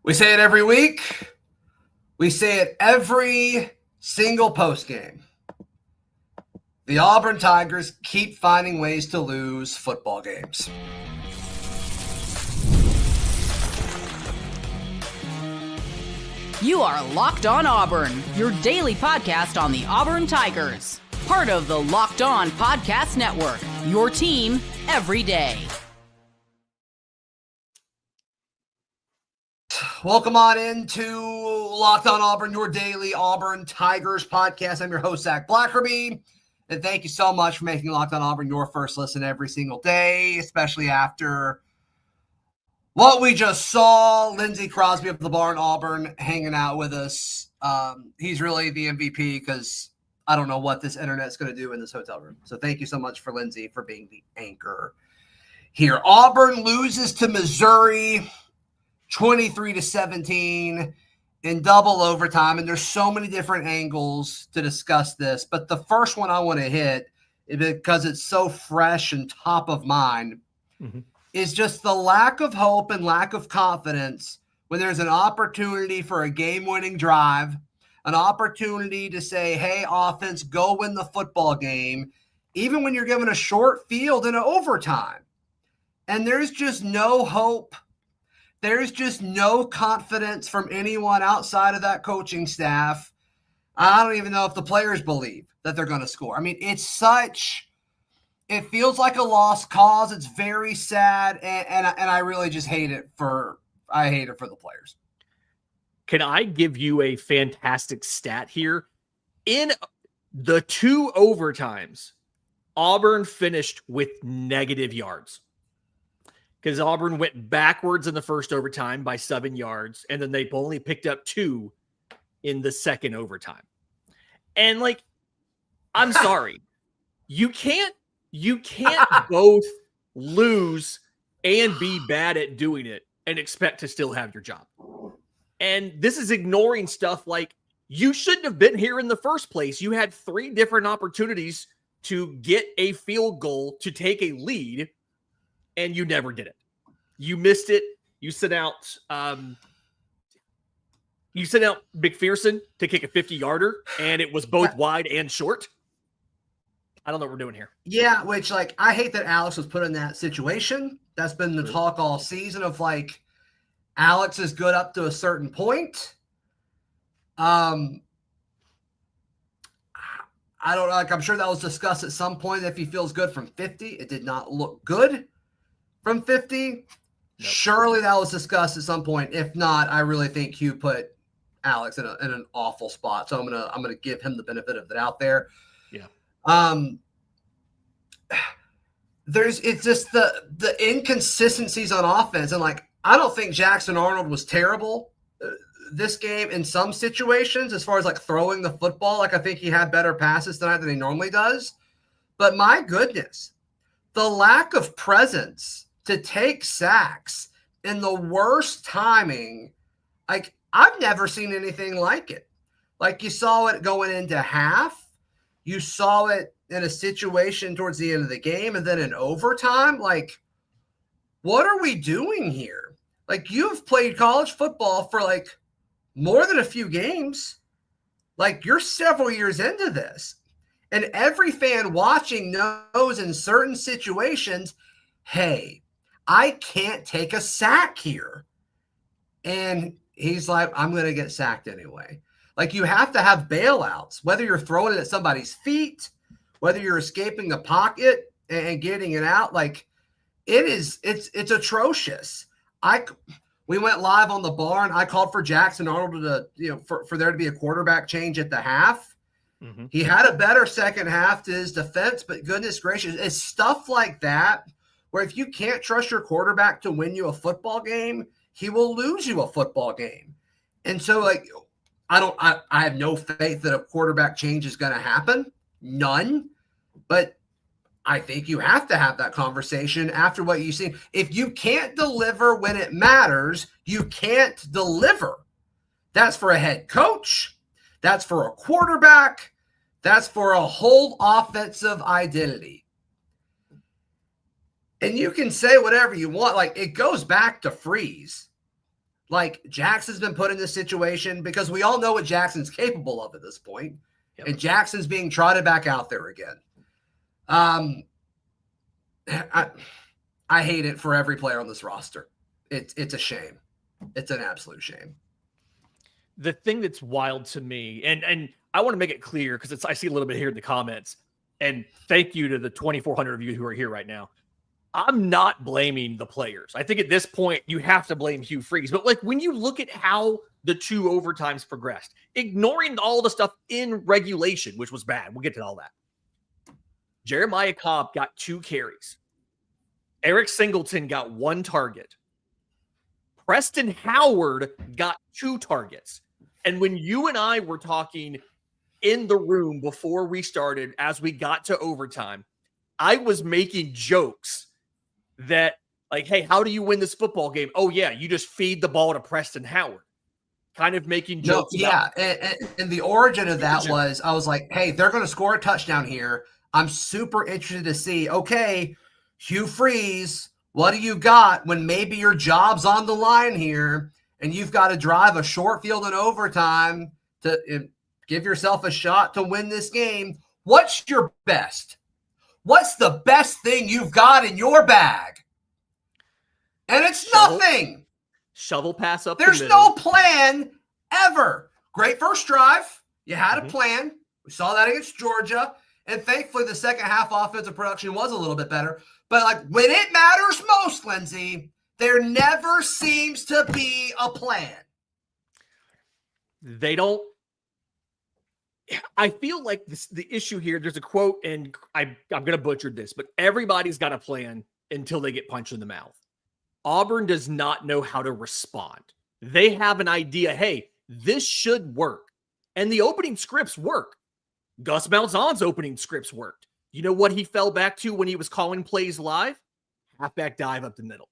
We say it every week. We say it every single postgame. The Auburn Tigers keep finding ways to lose football games. You are Locked On Auburn, your daily podcast on the Auburn Tigers. Part of the Locked On Podcast Network, your team every day. Welcome on into Locked On Auburn, your daily Auburn Tigers podcast. I'm your host, Zach Blackerby, and thank you so much for making Locked On Auburn your first listen every single day, especially after what we just saw. Lindsay, Crosby of the Barn Auburn hanging out with us. He's really the MVP because I don't know what this internet's going to do in this hotel room. So thank you so much for Lindsay for being the anchor here. Auburn loses to Missouri 23-17 in double overtime. And there's so many different angles to discuss this. But the first one I want to hit, because it's so fresh and top of mind, is just the lack of hope and lack of confidence when there's an opportunity for a game-winning drive, an opportunity to say, hey, offense, go win the football game, even when you're given a short field in an overtime. And there's just no hope. There's just no confidence from anyone outside of that coaching staff. I don't even know if the players believe that they're going to score. I mean, it feels like a lost cause. It's very sad, and I really just hate it for the players. Can I give you a fantastic stat here? In the two overtimes, Auburn finished with negative yards. Because Auburn went backwards in the first overtime by 7 yards, and then they only picked up 2 in the second overtime. And I'm sorry. You can't both lose and be bad at doing it and expect to still have your job. And this is ignoring stuff like you shouldn't have been here in the first place. You had 3 different opportunities to get a field goal to take a lead, and you never did it. You missed it. You sent out McPherson to kick a 50-yarder, and it was both wide and short. I don't know what we're doing here. Yeah, which I hate that Alex was put in that situation. That's been the talk all season of Alex is good up to a certain point. I don't know. I'm sure that was discussed at some point if he feels good from 50. It did not look good from 50. Nope. Surely that was discussed at some point. If not, I really think Hugh put Alex in an awful spot. So I'm gonna give him the benefit of the doubt there. Yeah. It's just the inconsistencies on offense, and I don't think Jackson Arnold was terrible this game in some situations as far as throwing the football. I think he had better passes tonight than he normally does. But my goodness, the lack of presence to take sacks in the worst timing, I've never seen anything like it. You saw it going into half. You saw it in a situation towards the end of the game, and then in overtime. What are we doing here? You've played college football for more than a few games. You're several years into this. And every fan watching knows in certain situations, hey, I can't take a sack here. And he's like, I'm going to get sacked anyway. You have to have bailouts, whether you're throwing it at somebody's feet, whether you're escaping the pocket and getting it out. It's atrocious. We went live on the Barn. I called for Jackson Arnold for there to be a quarterback change at the half. Mm-hmm. He had a better second half to his defense, but goodness gracious, it's stuff like that where if you can't trust your quarterback to win you a football game, he will lose you a football game. And so I have no faith that a quarterback change is going to happen. None. But I think you have to have that conversation after what you've seen. If you can't deliver when it matters, you can't deliver. That's for a head coach. That's for a quarterback. That's for a whole offensive identity. And you can say whatever you want. It goes back to Freeze. Like, Jackson's been put in this situation because we all know what Jackson's capable of at this point. Yep. And Jackson's being trotted back out there again. I hate it for every player on this roster. It's a shame. It's an absolute shame. The thing that's wild to me, and I want to make it clear because I see a little bit here in the comments, and thank you to the 2,400 of you who are here right now. I'm not blaming the players. I think at this point you have to blame Hugh Freeze. But like when you look at how the 2 overtimes progressed, ignoring all the stuff in regulation, which was bad. We'll get to all that. Jeremiah Cobb got 2 carries. Eric Singleton got 1 target. Preston Howard got 2 targets. And when you and I were talking in the room before we started, as we got to overtime, I was making jokes that like, hey, how do you win this football game? Oh, yeah, you just feed the ball to Preston Howard. Kind of making jokes. No, yeah, and the origin of that was, I was like, hey, they're going to score a touchdown here. I'm super interested to see, okay, Hugh Freeze, what do you got when maybe your job's on the line here and you've got to drive a short field in overtime to give yourself a shot to win this game? What's your best? What's the best thing you've got in your bag? And it's nothing. Shovel pass up. There's no plan ever. Great first drive. You had a plan. We saw that against Georgia. And thankfully, the second half offensive production was a little bit better. But like when it matters most, Lindsay, there never seems to be a plan. They don't. I feel like the issue here, there's a quote, and I'm going to butcher this, but everybody's got a plan until they get punched in the mouth. Auburn does not know how to respond. They have an idea, hey, this should work. And the opening scripts work. Gus Malzahn's opening scripts worked. You know what he fell back to when he was calling plays live? Halfback dive up the middle.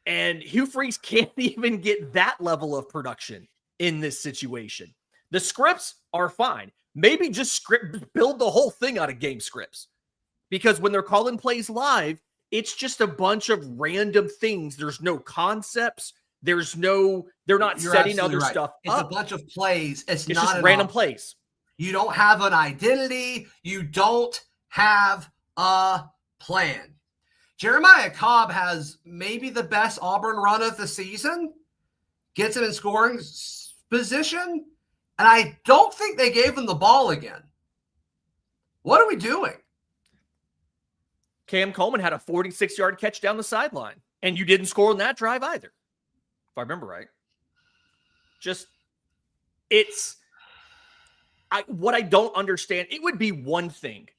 And Hugh Freeze can't even get that level of production in this situation. The scripts are fine. Maybe just build the whole thing out of game scripts. Because when they're calling plays live, it's just a bunch of random things. There's no concepts. They're not setting other stuff up. It's a bunch of plays. It's not just random plays. You don't have an identity. You don't have a plan. Jeremiah Cobb has maybe the best Auburn run of the season. Gets him in scoring position. And I don't think they gave him the ball again. What are we doing? Cam Coleman had a 46-yard catch down the sideline. And you didn't score on that drive either, if I remember right. What I don't understand, it would be one thing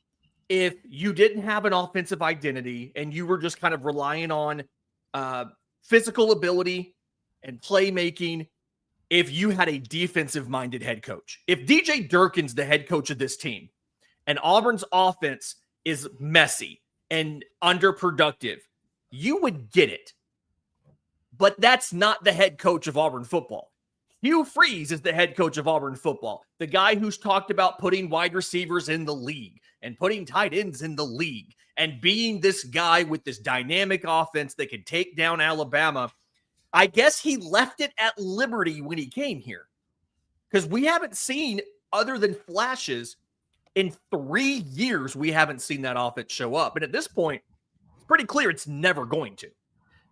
if you didn't have an offensive identity and you were just kind of relying on physical ability and playmaking. If you had a defensive-minded head coach, if DJ Durkin's the head coach of this team and Auburn's offense is messy and underproductive, you would get it. But that's not the head coach of Auburn football. Hugh Freeze is the head coach of Auburn football, the guy who's talked about putting wide receivers in the league and putting tight ends in the league and being this guy with this dynamic offense that can take down Alabama. I guess he left it at liberty when he came here because we haven't seen, other than flashes, in 3 years, we haven't seen that offense show up. And at this point, it's pretty clear it's never going to.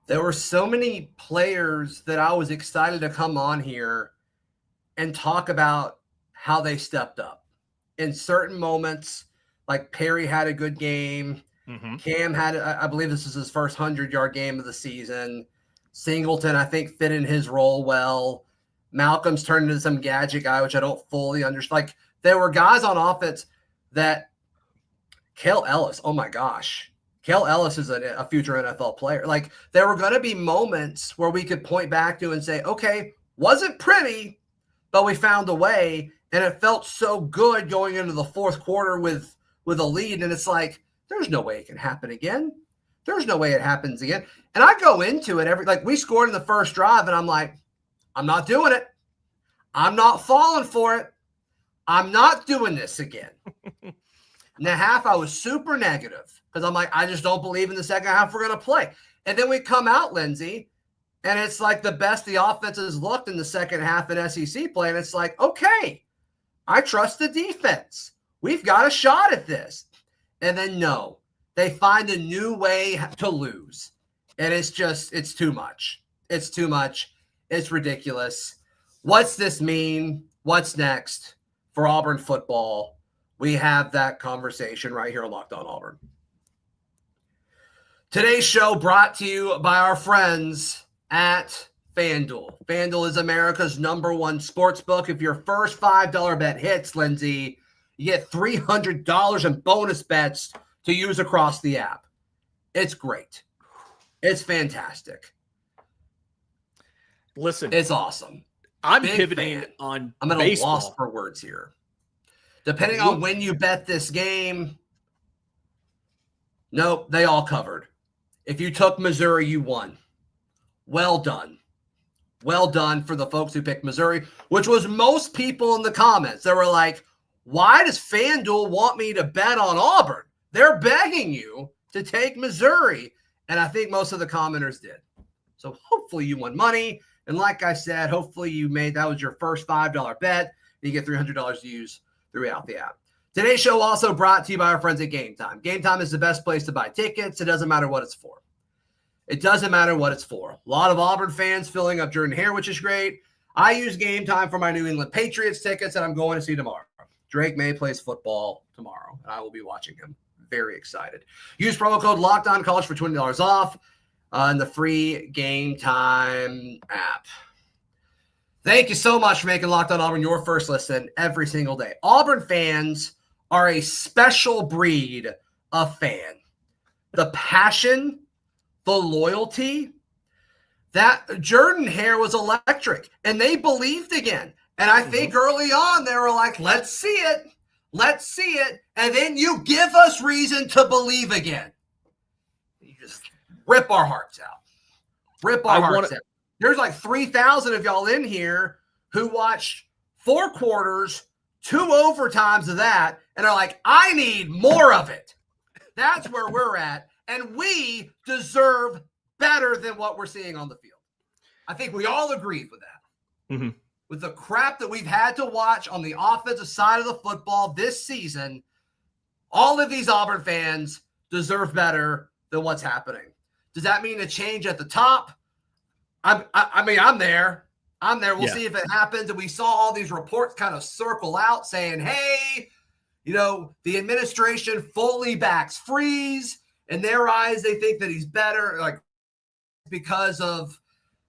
There were so many players that I was excited to come on here and talk about how they stepped up in certain moments. Like Perry had a good game. Cam had, I believe this is his first 100-yard game of the season. Singleton, I think, fit in his role well. Malcolm's turned into some gadget guy, which I don't fully understand. Like, there were guys on offense that Kale Ellis, oh my gosh. Kale Ellis is a future NFL player. Like, there were going to be moments where we could point back to and say, okay, wasn't pretty, but we found a way. And it felt so good going into the fourth quarter with a lead. And it's like, there's no way it can happen again. There's no way it happens again. And I go into it we scored in the first drive, and I'm like, I'm not doing it. I'm not falling for it. I'm not doing this again. In the half, I was super negative because I'm like, I just don't believe in the second half we're going to play. And then we come out, Lindsay, And it's like the best the offense has looked in the second half in SEC play. And it's like, okay, I trust the defense. We've got a shot at this. And then no, they find a new way to lose. And it's too much. It's too much. It's ridiculous. What's this mean? What's next for Auburn football? We have that conversation right here on Locked On Auburn. Today's show brought to you by our friends at FanDuel. FanDuel is America's #1 sports book. If your first $5 bet hits, Lindsay, you get $300 in bonus bets to use across the app. It's great. It's fantastic. Listen, it's awesome. I'm pivoting on I'm at baseball. a loss for words here. Depending on when you bet this game, nope, they all covered. If you took Missouri, you won. Well done. Well done for the folks who picked Missouri, which was most people in the comments. They were like, why does FanDuel want me to bet on Auburn? They're begging you to take Missouri. And I think most of the commenters did. So hopefully you won money. And like I said, hopefully that was your first $5 bet. You get $300 to use throughout the app. Today's show also brought to you by our friends at Game Time. Game Time is the best place to buy tickets. It doesn't matter what it's for. It doesn't matter what it's for. A lot of Auburn fans filling up Jordan-Hare, which is great. I use Game Time for my New England Patriots tickets that I'm going to see tomorrow. Drake May plays football tomorrow, and I will be watching him. Very excited. Use promo code LOCKEDONCollege for $20 off in the free Game Time app. Thank you so much for making Locked On Auburn your first listen every single day. Auburn fans are a special breed of fan. The passion, the loyalty, that Jordan-Hare was electric, and they believed again. And I think early on they were like, let's see it. Let's see it. And then you give us reason to believe again. You just rip our hearts out. Rip our hearts out. There's like 3,000 of y'all in here who watched 4 quarters, 2 overtimes of that, and are like, I need more of it. That's where we're at. And we deserve better than what we're seeing on the field. I think we all agree with that. Mm-hmm. With the crap that we've had to watch on the offensive side of the football this season, all of these Auburn fans deserve better than what's happening. Does that mean a change at the top? I'm there. We'll see if it happens. And we saw all these reports kind of circle out saying, hey, the administration fully backs Freeze. In their eyes, they think that he's better, like because of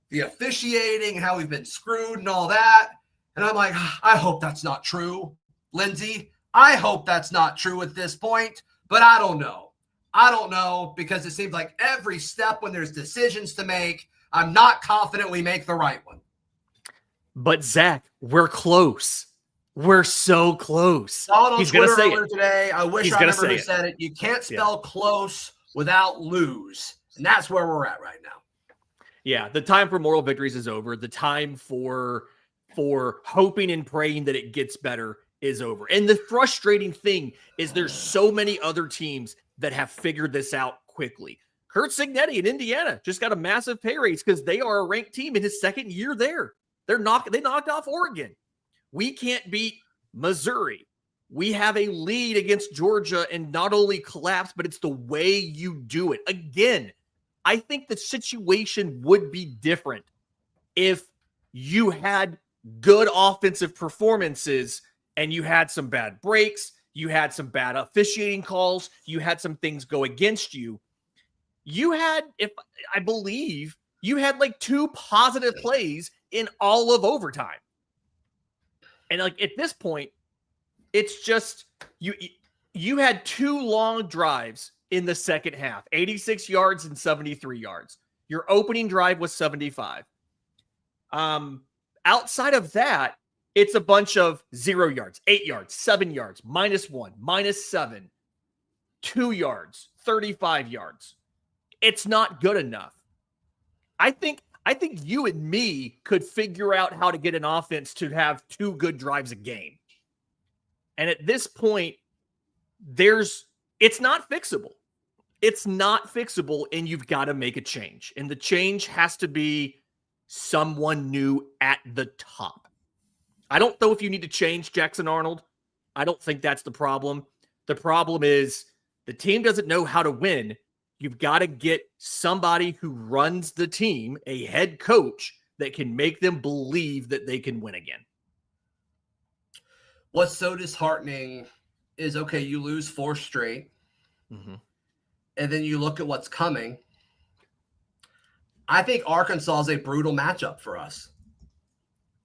the officiating, how we've been screwed and all that. And I'm like, I hope that's not true, Lindsay. I hope that's not true at this point, but I don't know. I don't know, because it seems like every step when there's decisions to make, I'm not confident we make the right one. But Zach, we're close. We're so close. He's going to say it today. I wish I remember who said it. You can't spell close without lose. And that's where we're at right now. Yeah, the time for moral victories is over. The time for hoping and praying that it gets better is over. And the frustrating thing is there's so many other teams that have figured this out quickly. Kurt Cignetti in Indiana just got a massive pay raise because they are a ranked team in his second year there. They knocked off Oregon. We can't beat Missouri. We have a lead against Georgia and not only collapse, but it's the way you do it. Again, I think the situation would be different if you had good offensive performances and you had some bad breaks, you had some bad officiating calls, you had some things go against you. You had, I believe, you had like 2 positive plays in all of overtime. And like at this point, it's just you had 2 long drives in the second half, 86 yards and 73 yards. Your opening drive was 75. Outside of that, it's a bunch of 0 yards, 8 yards, 7 yards, -1, -7, 2 yards, 35 yards. It's not good enough. I think you and me could figure out how to get an offense to have 2 good drives a game. And at this point, it's not fixable. It's not fixable, and you've got to make a change. And the change has to be someone new at the top. I don't know if you need to change Jackson Arnold. I don't think that's the problem. The problem is the team doesn't know how to win. You've got to get somebody who runs the team, a head coach, that can make them believe that they can win again. What's so disheartening is, okay, you lose 4 straight, and then you look at what's coming. I think Arkansas is a brutal matchup for us.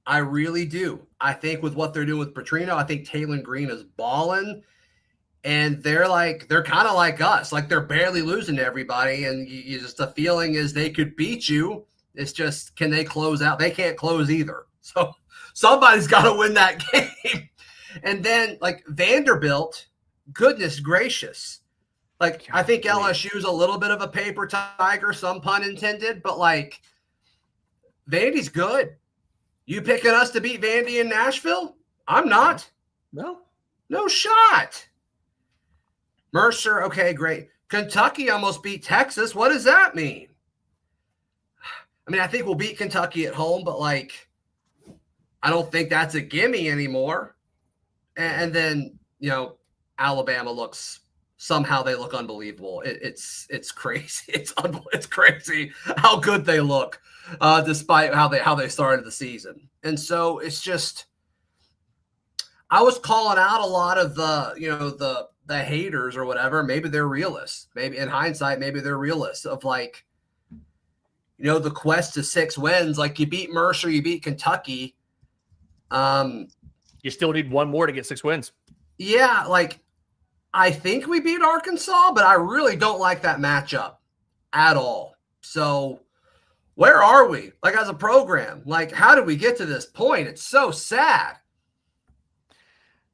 I really do. I think with what they're doing with Petrino, I think Taylor Green is balling, and they're kind of like us. Like, they're barely losing to everybody, and you just, the feeling is they could beat you. It's just, can they close out? They can't close either. So somebody's got to win that game. And then, like, Vanderbilt, goodness gracious. Like, I think LSU's a little bit of a paper tiger, some pun intended, but, like, Vandy's good. You picking us to beat Vandy in Nashville? I'm not. No shot. Mercer, okay, great. Kentucky almost beat Texas. What does that mean? I mean, I think we'll beat Kentucky at home, but, like, I don't think that's a gimme anymore. And then, you know, Alabama somehow they look unbelievable. It's crazy. It's crazy how good they look, despite how they started the season. And so it's just, I was calling out a lot of the haters or whatever. Maybe they're realists. Maybe in hindsight, maybe they're realists of, like, you know, the quest to 6 wins. Like, you beat Mercer, you beat Kentucky. You still need 1 more to get 6 wins. Yeah, like, I think we beat Arkansas, but I really don't like that matchup at all. So where are we? Like, as a program, like, how did we get to this point? It's so sad.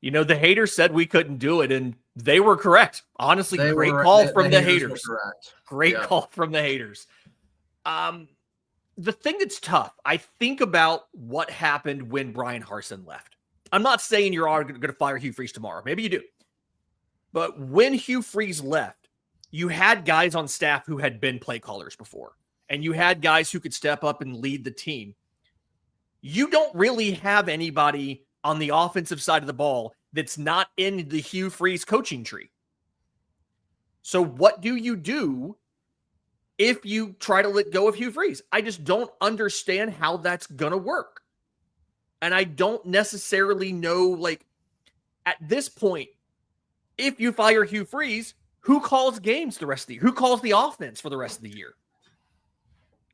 You know, the haters said we couldn't do it, and they were correct. Honestly, great call from the haters. Great call from the haters. The thing that's tough, I think about what happened when Brian Harsin left. I'm not saying you're all going to fire Hugh Freeze tomorrow. Maybe you do. But when Hugh Freeze left, you had guys on staff who had been play callers before, and you had guys who could step up and lead the team. You don't really have anybody on the offensive side of the ball that's not in the Hugh Freeze coaching tree. So what do you do if you try to let go of Hugh Freeze? I just don't understand how that's going to work. And I don't necessarily know, like, at this point, if you fire Hugh Freeze, who calls games the rest of the year? Who calls the offense for the rest of the year?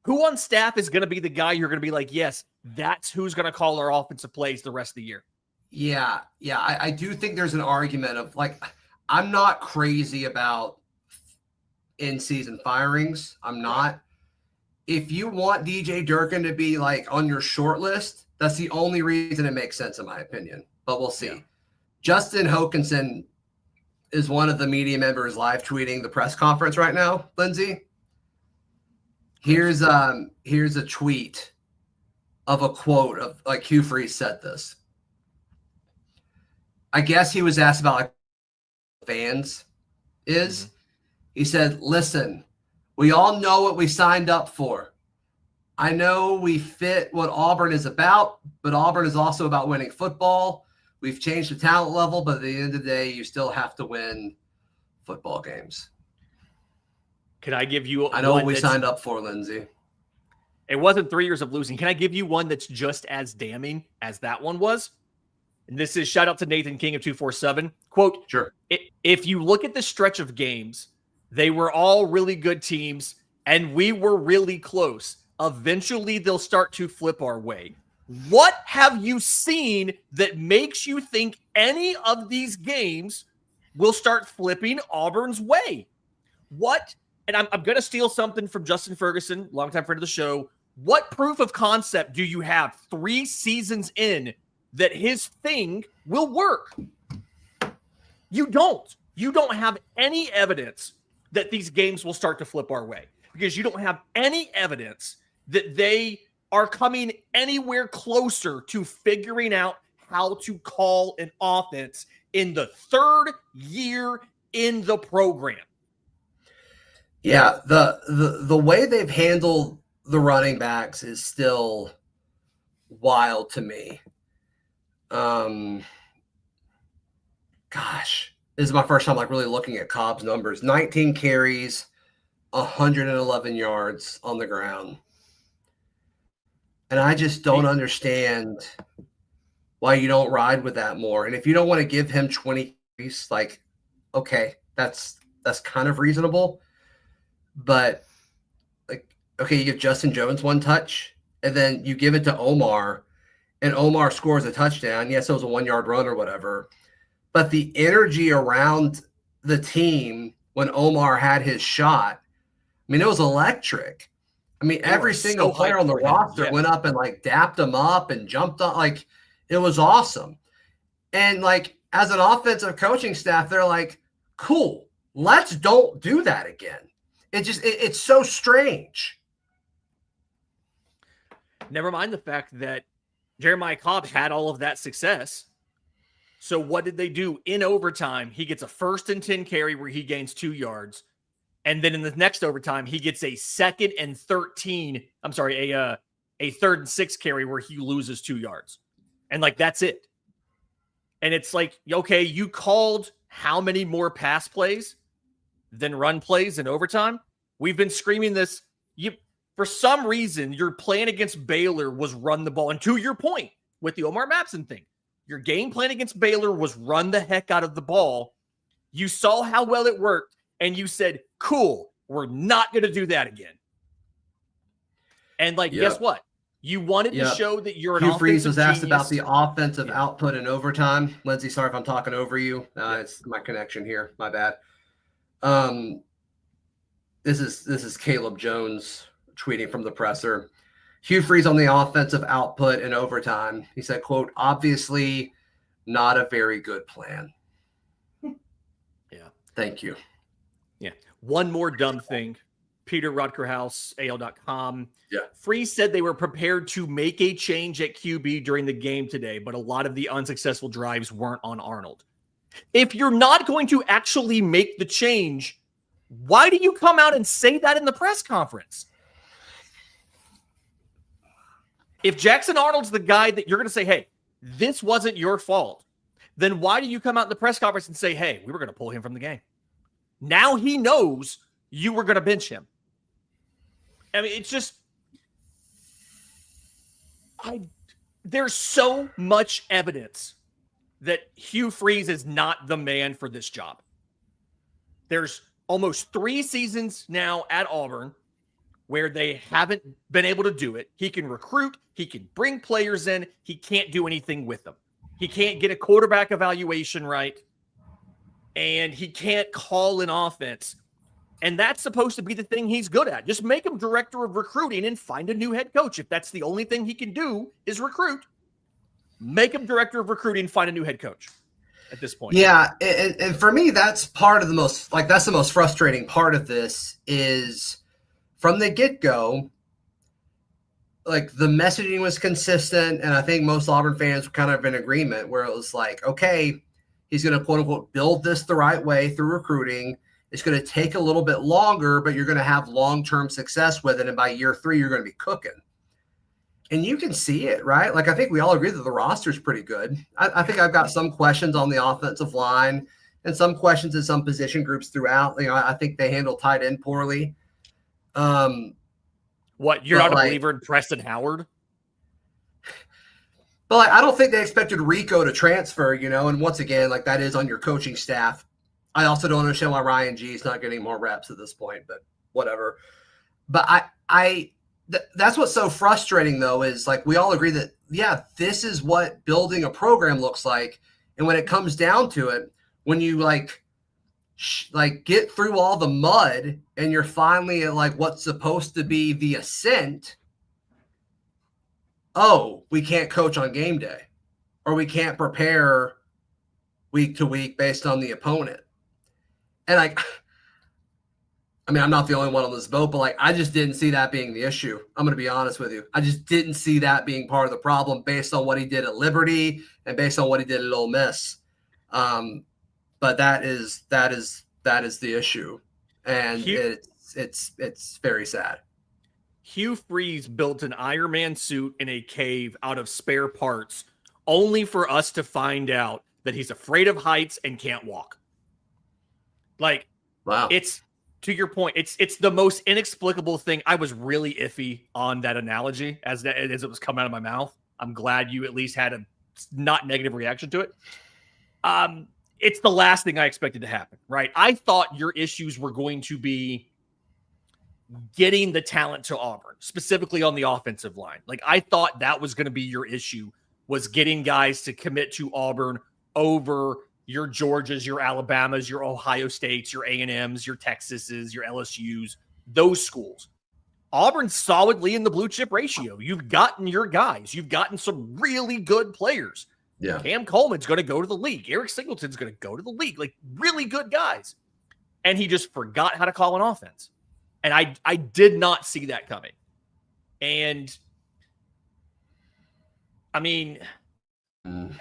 Who on staff is going to be the guy you're going to be like, yes, that's who's going to call our offensive plays the rest of the year? Yeah. I do think there's an argument of, like, I'm not crazy about in-season firings. I'm not. If you want DJ Durkin to be, like, on your short list, that's the only reason it makes sense, in my opinion. But we'll see. Yeah. Justin Hokanson is one of the media members live tweeting the press conference right now, Lindsay. Here's a tweet of a quote of, like, Hugh Freeze said this. I guess he was asked about, like, fans is. He said, listen, we all know what we signed up for. I know we fit what Auburn is about, but Auburn is also about winning football. We've changed the talent level, but at the end of the day, you still have to win football games. Can I give you I know what we signed up for, Lindsay. It wasn't 3 years of losing. Can I give you one that's just as damning as that one was? And this is shout out to Nathan King of 247. Quote, sure. If you look at the stretch of games, they were all really good teams, and we were really close. Eventually, they'll start to flip our way. What have you seen that makes you think any of these games will start flipping Auburn's way? What? And I'm going to steal something from Justin Ferguson, longtime friend of the show. What proof of concept do you have 3 seasons in that his thing will work? You don't. You don't have any evidence that these games will start to flip our way, because you don't have any evidence that they are coming anywhere closer to figuring out how to call an offense in the 3rd year in the program. Yeah, the way they've handled the running backs is still wild to me. Gosh, this is my first time like really looking at Cobb's numbers. 19 carries, 111 yards on the ground. And I just don't understand why you don't ride with that more. And if you don't want to give him 20 carries, like, okay, that's kind of reasonable. But like, okay, you give Justin Jones one touch, and then you give it to Omar, and Omar scores a touchdown. Yes, it was a 1-yard run or whatever. But the energy around the team when Omar had his shot, I mean, it was electric. I mean, every single player on the roster went up and like dapped him up and jumped on. Like, it was awesome. And like, as an offensive coaching staff, they're like, cool, let's don't do that again. It's so strange. Never mind the fact that Jeremiah Cobb had all of that success. So what did they do in overtime? He gets a 1st and 10 carry where he gains 2 yards. And then in the next overtime, he gets a 2nd and 13. I'm sorry, a 3rd and 6 carry where he loses 2 yards. And like, that's it. And it's like, okay, you called how many more pass plays than run plays in overtime? We've been screaming this. For some reason, your plan against Baylor was run the ball. And to your point with the Omar Mapson thing, your game plan against Baylor was run the heck out of the ball. You saw how well it worked, and you said, cool, we're not going to do that again. And like, guess what? You wanted to show that you're an offensive Freeze was asked genius. about the offensive output in overtime. Lindsay, sorry if I'm talking over you. It's my connection here. My bad. This is Caleb Jones tweeting from the presser. Hugh Freeze on the offensive output in overtime. He said, quote, obviously not a very good plan. Yeah. Thank you. Yeah. One more dumb thing. Peter Rutgerhouse, AL.com. Yeah. Freeze said they were prepared to make a change at QB during the game today, but a lot of the unsuccessful drives weren't on Arnold. If you're not going to actually make the change, why do you come out and say that in the press conference? If Jackson Arnold's the guy that you're going to say, hey, this wasn't your fault, then why do you come out in the press conference and say, hey, we were going to pull him from the game? Now he knows you were going to bench him. I mean, it's just, there's so much evidence that Hugh Freeze is not the man for this job. There's almost 3 seasons now at Auburn where they haven't been able to do it. He can recruit. He can bring players in. He can't do anything with them. He can't get a quarterback evaluation right. And he can't call an offense. And that's supposed to be the thing he's good at. Just make him director of recruiting and find a new head coach. If that's the only thing he can do is recruit, make him director of recruiting, find a new head coach at this point. Yeah. And for me, that's part of the most, that's the most frustrating part of this is from the get-go, like the messaging was consistent. And I think most Auburn fans were kind of in agreement where it was like, okay, he's going to quote unquote build this the right way through recruiting. It's going to take a little bit longer, but you're going to have long-term success with it. And by year 3, you're going to be cooking. And you can see it, right? Like, I think we all agree that the roster is pretty good. I think I've got some questions on the offensive line and some questions in some position groups throughout. You know, I think they handle tight end poorly. What, you're not a believer in Preston Howard? But like, I don't think they expected Rico to transfer, you know, and once again, like that is on your coaching staff. I also don't understand why Ryan G is not getting more reps at this point, but whatever. But that's what's so frustrating though, is like, we all agree that, yeah, this is what building a program looks like. And when it comes down to it, when you like get through all the mud and you're finally at like what's supposed to be the ascent, oh, we can't coach on game day, or we can't prepare week to week based on the opponent. And I mean, I'm not the only one on this boat, but like, I just didn't see that being the issue. I'm going to be honest with you. I just didn't see that being part of the problem based on what he did at Liberty and based on what he did at Ole Miss. But that is the issue, and it's very sad. Hugh Freeze built an Iron Man suit in a cave out of spare parts, only for us to find out that he's afraid of heights and can't walk. Like, wow. It's, to your point, it's the most inexplicable thing. I was really iffy on that analogy as it was coming out of my mouth. I'm glad you at least had a not negative reaction to it. It's the last thing I expected to happen, right? I thought your issues were going to be getting the talent to Auburn, specifically on the offensive line. Like, I thought that was going to be your issue, was getting guys to commit to Auburn over your Georgias, your Alabamas, your Ohio States, your A&Ms, your Texases, your LSUs, those schools. Auburn's solidly in the blue chip ratio. You've gotten your guys. You've gotten some really good players. Yeah. Cam Coleman's going to go to the league. Eric Singleton's going to go to the league. Like, really good guys. And he just forgot how to call an offense. And I did not see that coming. And, I mean,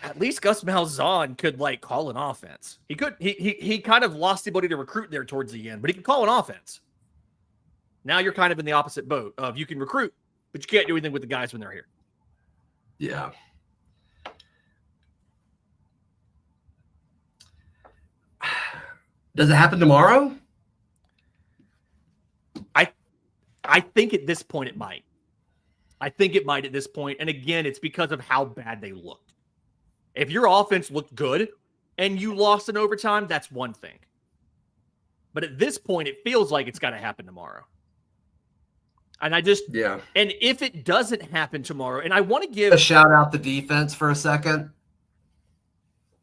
at least Gus Malzahn could, like, call an offense. He could. He kind of lost the ability to recruit there towards the end, but he could call an offense. Now you're kind of in the opposite boat of you can recruit, but you can't do anything with the guys when they're here. Yeah. Does it happen tomorrow? I think at this point it might. I think it might at this point. And again, it's because of how bad they looked. If your offense looked good and you lost in overtime, that's one thing. But at this point, it feels like it's got to happen tomorrow. And and if it doesn't happen tomorrow, and I want to give a shout out the defense for a second,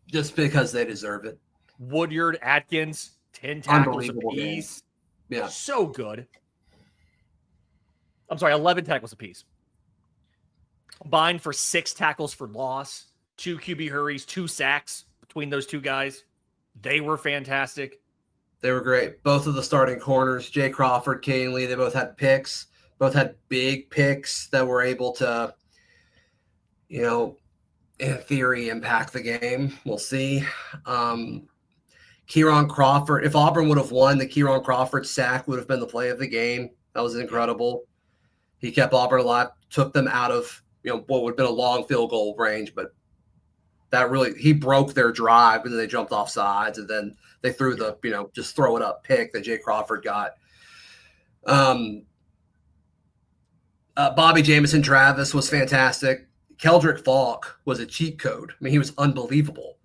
just because they deserve it. Woodyard, Atkins, 10 tackles apiece. Yeah. So good. I'm sorry, 11 tackles apiece. Combined for 6 tackles for loss, 2 QB hurries, 2 sacks between those two guys. They were fantastic. They were great. Both of the starting corners, Jay Crawford, Caden Lee, they both had picks. Both had big picks that were able to, in theory, impact the game. We'll see. Kieron Crawford, if Auburn would have won, the Kieron Crawford sack would have been the play of the game. That was incredible. He kept Auburn alive, took them out of, what would have been a long field goal range, but that really, he broke their drive and then they jumped off sides and then they threw the, just throw it up pick that Jay Crawford got. Bobby Jamison Travis was fantastic. Keldrick Falk was a cheat code. I mean, he was unbelievable.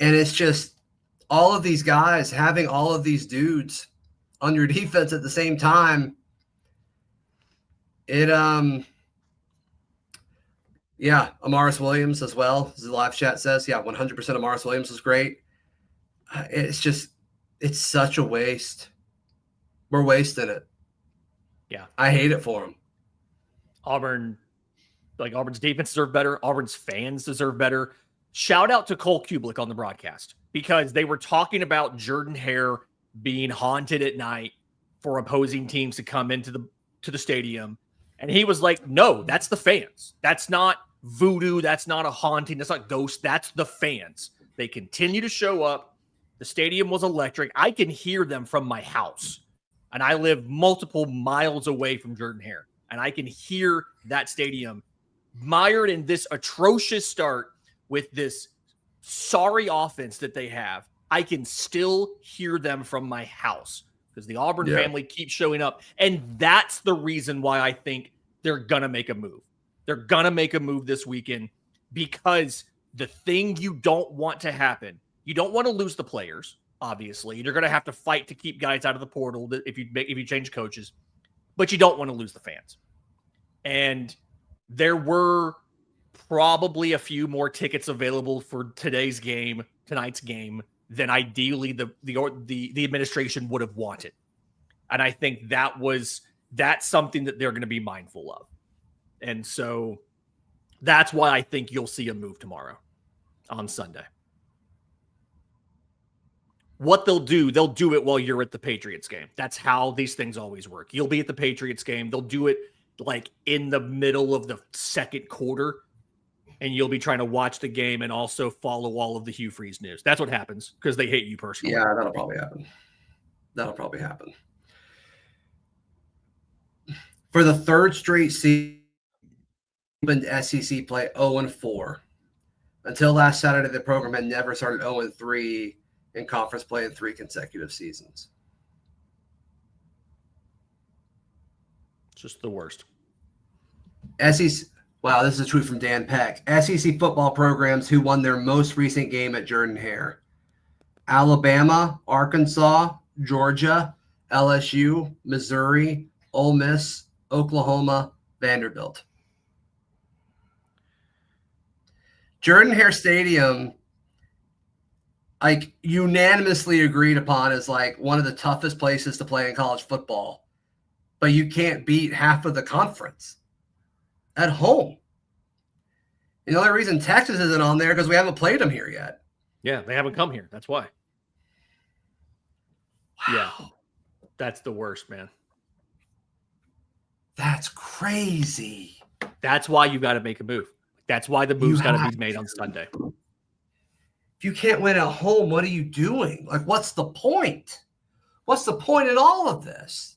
And it's just all of these guys having all of these dudes on your defense at the same time. Amaris Williams as well, as the live chat says. 100% Amaris Williams was great. It's such a waste. We're wasting it. Yeah. I hate it for them. Auburn's defense deserved better. Auburn's fans deserve better. Shout out to Cole Kublik on the broadcast because they were talking about Jordan-Hare being haunted at night for opposing teams to come into the stadium. And he was like, no, that's the fans. That's not voodoo. That's not a haunting. That's not ghosts. That's the fans. They continue to show up. The stadium was electric. I can hear them from my house. And I live multiple miles away from Jordan-Hare. And I can hear that stadium mired in this atrocious start with this sorry offense that they have. I can still hear them from my house because the Auburn family keeps showing up. And that's the reason why I think they're going to make a move. They're going to make a move this weekend because the thing you don't want to happen, you don't want to lose the players, obviously. You're going to have to fight to keep guys out of the portal if you change coaches, but you don't want to lose the fans. And there were probably a few more tickets available for tonight's game, than ideally the administration would have wanted. And I think that's something that they're going to be mindful of. And so that's why I think you'll see a move tomorrow on Sunday. What they'll do it while you're at the Patriots game. That's how these things always work. You'll be at the Patriots game. They'll do it like in the middle of the second quarter, and you'll be trying to watch the game and also follow all of the Hugh Freeze news. That's what happens because they hate you personally. Yeah, that'll probably happen. For the third straight season, SEC play 0-4. Until last Saturday, the program had never started 0-3 in conference play in 3 consecutive seasons. Just the worst. SEC. Wow, this is a tweet from Dan Peck. SEC football programs who won their most recent game at Jordan-Hare: Alabama, Arkansas, Georgia, LSU, Missouri, Ole Miss, Oklahoma, Vanderbilt. Jordan-Hare Stadium, like, unanimously agreed upon as like one of the toughest places to play in college football, but you can't beat half of the conference at home. And the only reason Texas isn't on there because we haven't played them here yet. Yeah, they haven't come here. That's why. Wow. Yeah, that's the worst, man. That's crazy. That's why you got to make a move. That's why the move's got to be made on Sunday. If you can't win at home, what are you doing? Like, what's the point? What's the point in all of this?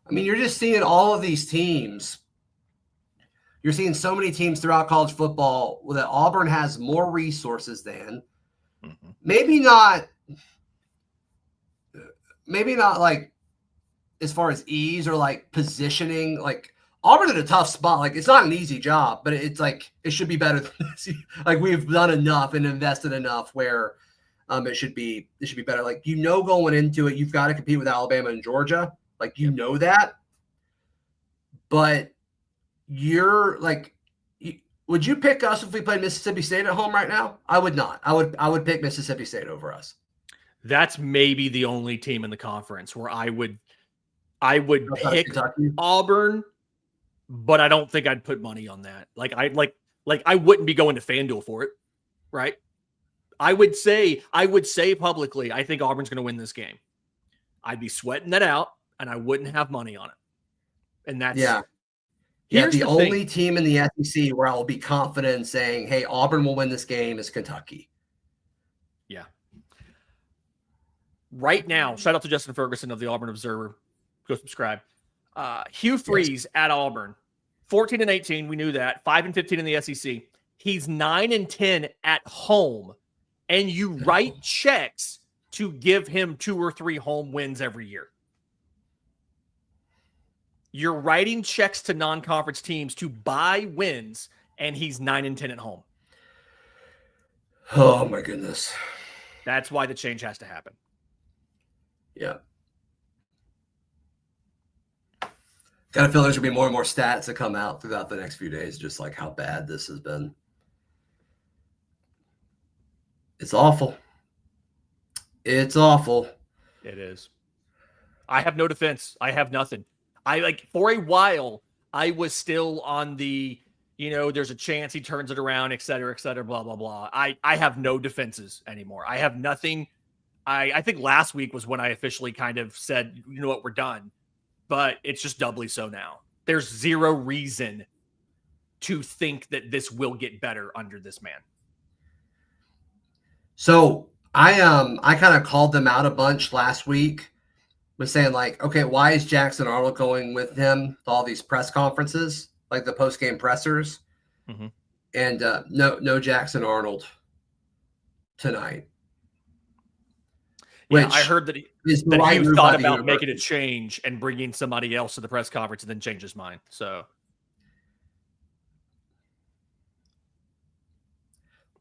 I mean, you're just seeing all of these teams. You're seeing so many teams throughout college football that Auburn has more resources than. Mm-hmm. Maybe not like as far as ease or like positioning. Like, Auburn's in a tough spot. Like, it's not an easy job, but it's like it should be better than this. Like, we've done enough and invested enough where it should be better. Like, going into it, you've got to compete with Alabama and Georgia. Like, know that. But you're like, would you pick us if we played Mississippi State at home right now? I would not. I would pick Mississippi State over us. That's maybe the only team in the conference where I would pick Auburn, but I don't think I'd put money on that. Like I wouldn't be going to FanDuel for it, right? I would say publicly, I think Auburn's going to win this game. I'd be sweating that out, and I wouldn't have money on it. And that's the only team in the SEC where I'll be confident in saying, hey, Auburn will win this game is Kentucky. Yeah. Right now, shout out to Justin Ferguson of the Auburn Observer. Go subscribe. Hugh Freeze at Auburn, 14-18. We knew that. 5-15 in the SEC. He's 9-10 at home, and you write checks to give him 2 or 3 home wins every year. You're writing checks to non-conference teams to buy wins, and he's 9-10 at home. Oh my goodness. That's why the change has to happen. Yeah. Got to feel there's going to be more and more stats that come out throughout the next few days, just like how bad this has been. It's awful. It's awful. It is. I have no defense. I have nothing. For a while, I was still on the, there's a chance he turns it around, et cetera, blah, blah, blah. I have no defenses anymore. I have nothing. I think last week was when I officially kind of said, you know what, we're done. But it's just doubly so now. There's zero reason to think that this will get better under this man. So I kind of called them out a bunch last week, was saying like, okay, why is Jackson Arnold going with him to all these press conferences, like the post-game pressers? Mm-hmm. And no Jackson Arnold tonight. Yeah, I heard that he thought about making a change and bringing somebody else to the press conference and then changed his mind. So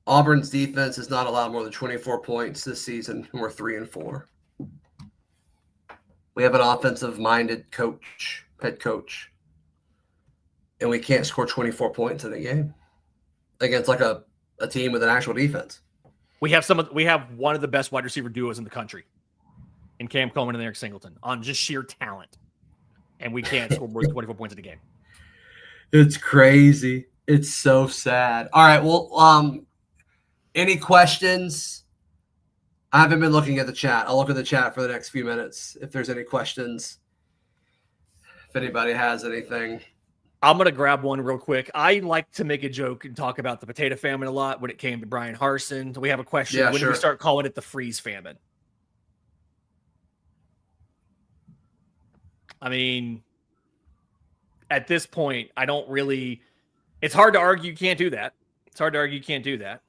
Auburn's defense has not allowed more than 24 points this season, and we're 3-4. We have an offensive-minded head coach, and we can't score 24 points in a game against like a team with an actual defense. We have one of the best wide receiver duos in the country, in Cam Coleman and Eric Singleton, on just sheer talent, and we can't score more than 24 points in a game. It's crazy. It's so sad. All right. Well, any questions? I haven't been looking at the chat. I'll look at the chat for the next few minutes if there's any questions. If anybody has anything. I'm going to grab one real quick. I like to make a joke and talk about the potato famine a lot when it came to Brian Harsin. We have a question. Yeah, when do we start calling it the freeze famine? I mean, at this point, I don't really. It's hard to argue you can't do that. It's hard to argue you can't do that.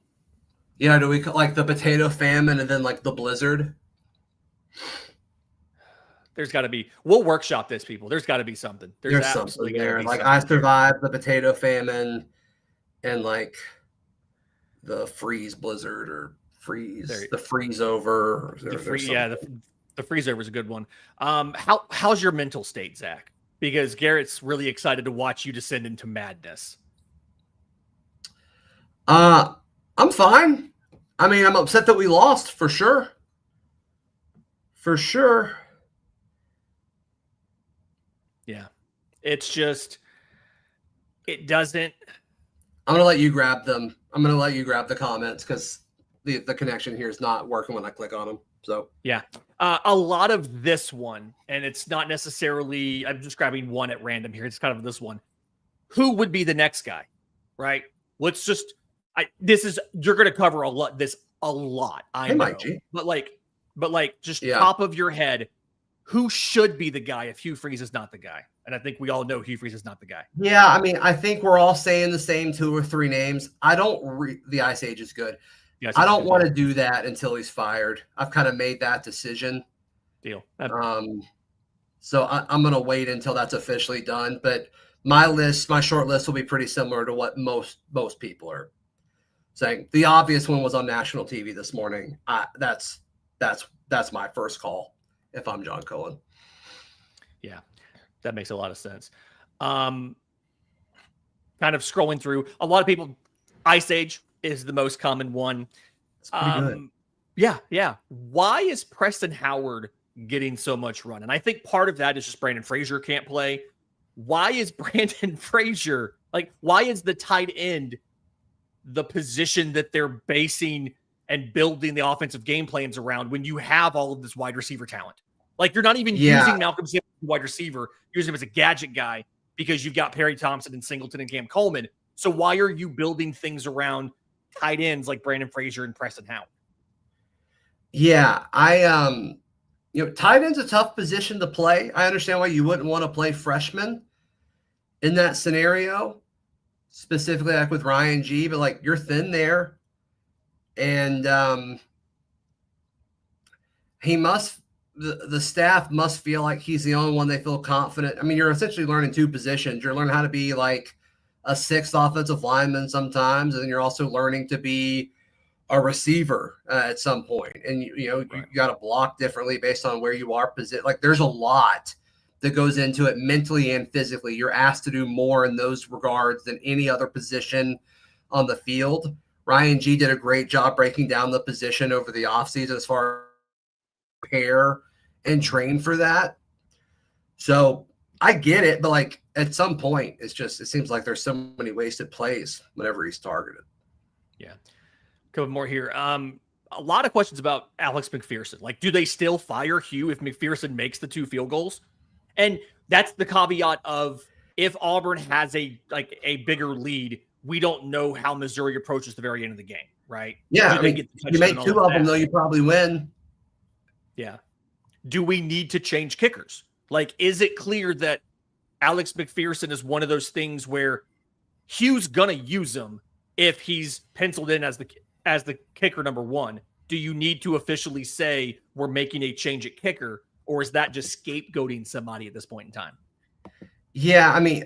Yeah, do we like the potato famine and then like the blizzard? There's got to be. We'll workshop this, people. There's got to be something. There's something there. Like I survived the potato famine and like the freeze blizzard or the freeze over. The freeze over is a good one. How's your mental state, Zach? Because Garrett's really excited to watch you descend into madness. I'm fine. I mean, I'm upset that we lost for sure. For sure. Yeah. It's just, it doesn't. I'm going to let you grab them. I'm going to let you grab the comments because the connection here is not working when I click on them. So, yeah. A lot of this one, and it's not necessarily, I'm just grabbing one at random here. It's kind of this one. Who would be the next guy? Right? Let's just, you're going to cover a lot. I know. Mike G. But top of your head, who should be the guy if Hugh Freeze is not the guy? And I think we all know Hugh Freeze is not the guy. Yeah, I mean, I think we're all saying the same 2 or 3 names. The Ice Age is good. I don't want to do that until he's fired. I've kind of made that decision. Deal. So I'm going to wait until that's officially done. But my short list will be pretty similar to what most people are saying. The obvious one was on national TV this morning. That's my first call if I'm John Cohen. Yeah, that makes a lot of sense. Kind of scrolling through, a lot of people, Ice Age is the most common one. It's pretty good. Yeah. Why is Preston Howard getting so much run? And I think part of that is just Brandon Frazier can't play. Why is Brandon Frazier, why is the tight end the position that they're basing and building the offensive game plans around when you have all of this wide receiver talent? You're not even using Malcolm Simmons as a wide receiver, using him as a gadget guy because you've got Perry Thompson and Singleton and Cam Coleman. So why are you building things around tight ends like Brandon Frazier and Preston Howard? Yeah, tight end's a tough position to play. I understand why you wouldn't want to play freshmen in that scenario, specifically like with Ryan G, but you're thin there. And the staff must feel like he's the only one they feel confident. I mean, you're essentially learning 2 positions. You're learning how to be like a 6th offensive lineman sometimes, and then you're also learning to be a receiver at some point. And you got to block differently based on where you are positioned. There's a lot that goes into it mentally and physically. You're asked to do more in those regards than any other position on the field. Ryan G did a great job breaking down the position over the offseason as far as prepare and train for that. So I get it, but at some point, it seems like there's so many wasted plays whenever he's targeted. Yeah. A couple more here. A lot of questions about Alex McPherson. Do they still fire Hugh if McPherson makes the 2 field goals? And that's the caveat of if Auburn has a bigger lead, we don't know how Missouri approaches the very end of the game, right? Yeah, you make 2 of them, though, you probably win. Yeah. Do we need to change kickers? Is it clear that Alex McPherson is one of those things where Hugh's gonna use him if he's penciled in as the kicker number 1? Do you need to officially say we're making a change at kicker, or is that just scapegoating somebody at this point in time? Yeah, I mean,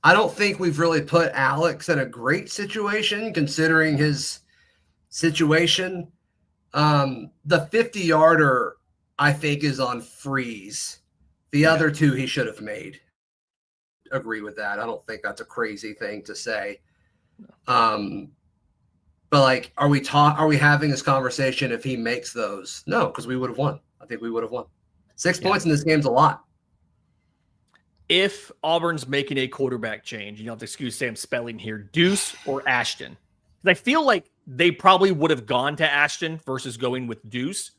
I don't think we've really put Alex in a great situation considering his situation. The 50-yarder, I think, is on Freeze. The other 2 he should have made. Agree with that. I don't think that's a crazy thing to say. But are we having this conversation if he makes those? No, because we would have won. I think we would have won. 6 points in this game's a lot. If Auburn's making a quarterback change, you don't have to excuse Sam spelling here, Deuce or Ashton? Because I feel like they probably would have gone to Ashton versus going with Deuce.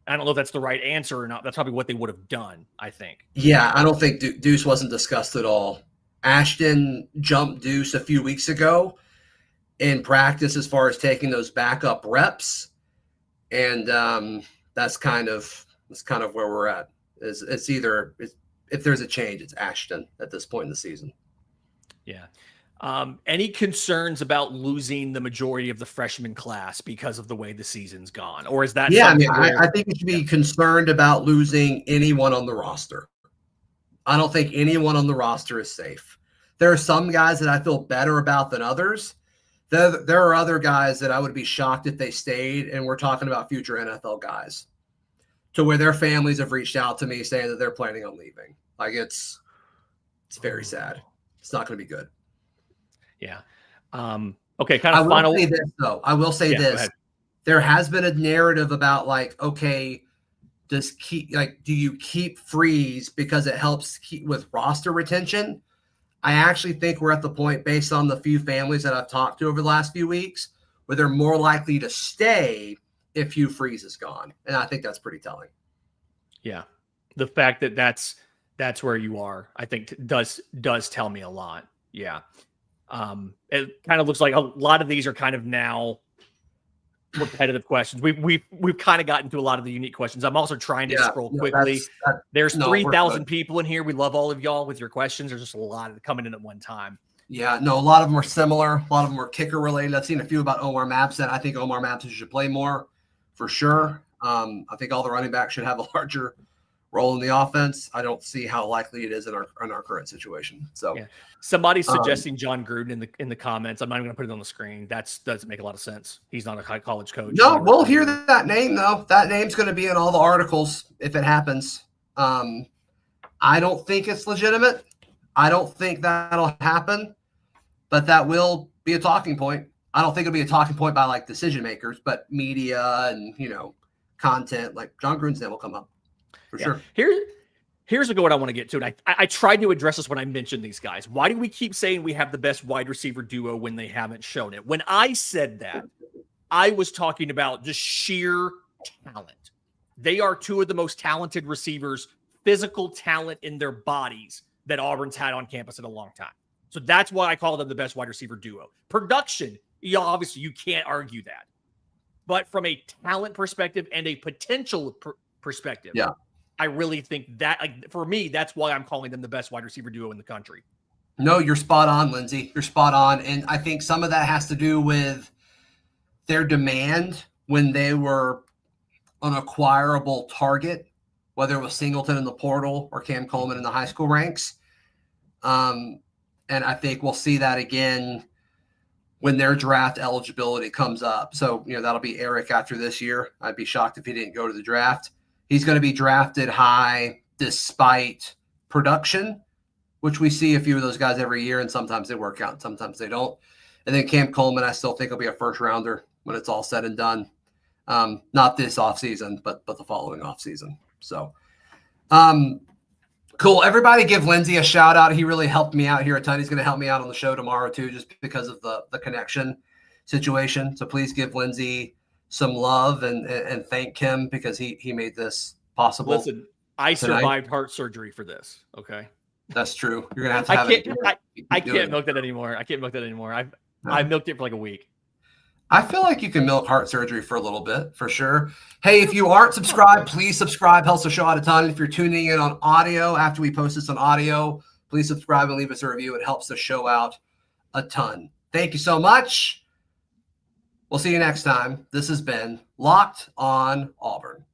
I don't know if that's the right answer or not. That's probably what they would have done, I think. Yeah, I don't think Deuce wasn't discussed at all. Ashton jumped Deuce a few weeks ago in practice as far as taking those backup reps. And that's kind of where we're at. It's if there's a change, it's Ashton at this point in the season. Yeah. Any concerns about losing the majority of the freshman class because of the way the season's gone? Or is that I think you should be concerned about losing anyone on the roster. I don't think anyone on the roster is safe. There are some guys that I feel better about than others. There are other guys that I would be shocked if they stayed, and we're talking about future NFL guys, to where their families have reached out to me saying that they're planning on leaving. Like, it's very sad. It's not going to be good. Yeah. Okay. Kind of final. I will say this. There has been a narrative about, like, okay, do you keep Freeze because it helps keep with roster retention? I actually think we're at the point, based on the few families that I've talked to over the last few weeks, where they're more likely to stay if Hugh Freeze is gone. And I think that's pretty telling. Yeah. The fact that that's where you are, I think does tell me a lot. Yeah. It kind of looks like a lot of these are kind of now repetitive questions. We've kind of gotten to a lot of the unique questions. I'm also trying to scroll quickly. There's 3,000 people in here. We love all of y'all with your questions. There's just a lot of coming in at one time. Yeah, no, a lot of them are similar. A lot of them are kicker related. I've seen a few about Omar Mapson. I think Omar Mapson should play more for sure. I think all the running backs should have a larger role in the offense. I don't see how likely it is in our current situation. So somebody's suggesting John Gruden in the comments. I'm not even going to put it on the scring. That doesn't make a lot of sense. He's not a college coach. No, we'll hear that name though. That name's going to be in all the articles if it happens. I don't think it's legitimate. I don't think that'll happen, but that will be a talking point. I don't think it'll be a talking point by like decision makers, but media and, content, like John Gruden's name will come up. For sure. Here's what I want to get to. And I tried to address this when I mentioned these guys. Why do we keep saying we have the best wide receiver duo when they haven't shown it? When I said that, I was talking about just sheer talent. They are two of the most talented receivers, physical talent in their bodies that Auburn's had on campus in a long time. So that's why I call them the best wide receiver duo. Production, obviously you can't argue that. But from a talent perspective and a potential perspective, I really think that, for me, that's why I'm calling them the best wide receiver duo in the country. No, you're spot on, Lindsay. You're spot on. And I think some of that has to do with their demand when they were an acquirable target, whether it was Singleton in the portal or Cam Coleman in the high school ranks. And I think we'll see that again when their draft eligibility comes up. So, that'll be Eric after this year. I'd be shocked if he didn't go to the draft. He's going to be drafted high despite production, which we see a few of those guys every year, and sometimes they work out, and sometimes they don't. And then Cam Coleman, I still think will be a first rounder when it's all said and done. Not this offseason, but the following offseason. So, cool. Everybody give Lindsay a shout out. He really helped me out here a ton. He's going to help me out on the show tomorrow too, just because of the connection situation. So please give Lindsay some love and thank him because he made this possible. Listen, I survived heart surgery for this. Okay. That's true. You're going to have to I can't milk that anymore. I milked it for like a week. I feel like you can milk heart surgery for a little bit, for sure. Hey, if you aren't subscribed, please subscribe. Helps the show out a ton. If you're tuning in on audio after we post this on audio, please subscribe and leave us a review. It helps the show out a ton. Thank you so much. We'll see you next time. This has been Locked On Auburn.